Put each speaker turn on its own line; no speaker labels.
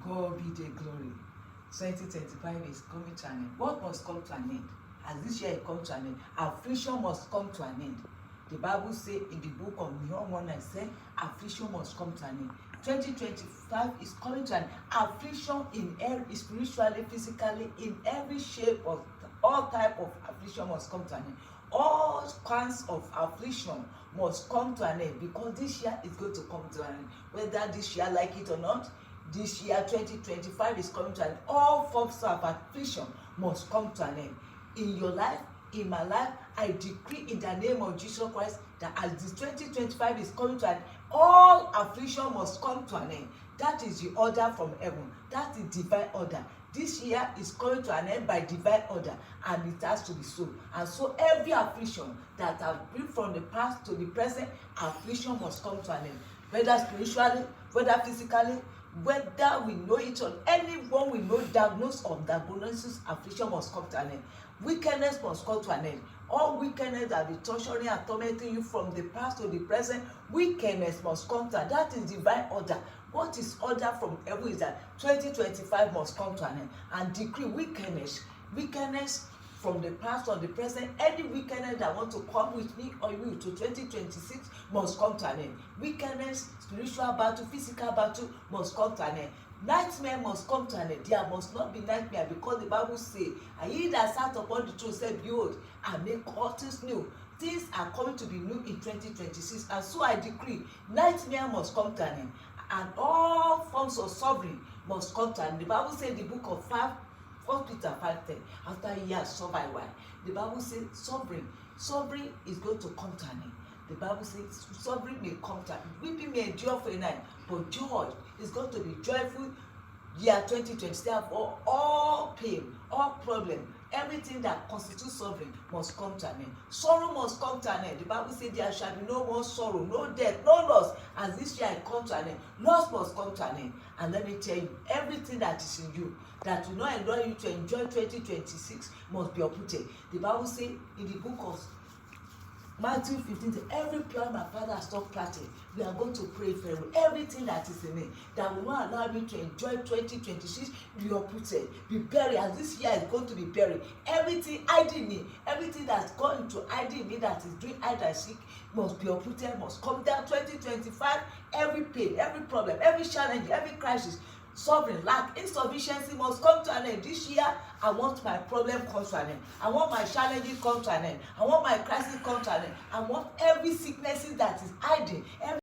God be the glory. 2025 is coming to an end. What must come to an end? As this year come to an end, affliction must come to an end. The Bible says in the book of Nehemiah 1, said affliction must come to an end. 2025 is coming to an end. Affliction in every, spiritually, physically, in every shape of all type of affliction must come to an end. All kinds of affliction must come to an end, because this year is going to come to an end. Whether this year like it or not, this year 2025 is coming to an end. All forms of affliction must come to an end. In your life, in my life, I decree in the name of Jesus Christ that as this 2025 is coming to an end, all affliction must come to an end. That is the order from heaven. That is divine order. This year is coming to an end by divine order, and it has to be so. And so every affliction that has been from the past to the present, affliction must come to an end. Whether spiritually, whether physically, whether we know it or anyone we know diagnosis or diagnosis, affliction must come to an end. Wickedness must come to an end. All wickedness that be torturing and tormenting you from the past to the present, wickedness must come to an end. That is divine order. What is order from heaven is that 2025 must come to an end, and decree wickedness from the past or the present, any wickedness that want to come with me or you to 2026 must come to an end. Wickedness, spiritual battle, physical battle must come to an end. Nightmare must come to an end. There must not be nightmare, because the Bible says, and he that sat upon the throne said, behold, I make all things new. Things are coming to be new in 2026. And so I decree, nightmare must come to an end, and all forms of suffering must come to an end. The Bible says in the book of 1 Peter 5:10, after he has suffered a while, the Bible says suffering is going to come to an end. The Bible says suffering may come to an end. Weeping may endure for a night, but joy is going to be joyful. Year 2027, for all pain, all problem, everything that constitutes suffering must come to an end. Sorrow must come to an end. The Bible says there shall be no more sorrow, no death, no loss. As this year come to an end, loss must come to an end. And let me tell you, everything that is in you that will not allow you to enjoy 2026 must be uprooted. The Bible says in the book of Matthew 15, every plant my Father has not planted, we are going to pray for you. Everything that is in it that will not allow you to enjoy 2026 be uprooted, be buried, as this year is going to be buried. Everything hiding me, everything that's going to hiding me that is doing hide and seek must be uprooted, must come down. 2025, every pain, every problem, every challenge, every crisis, suffering, lack, insufficiency must come to an end. This year, I want my problem come to an end. I want my challenges come to an end. I want my crisis come to an end. I want every sickness that is hiding, every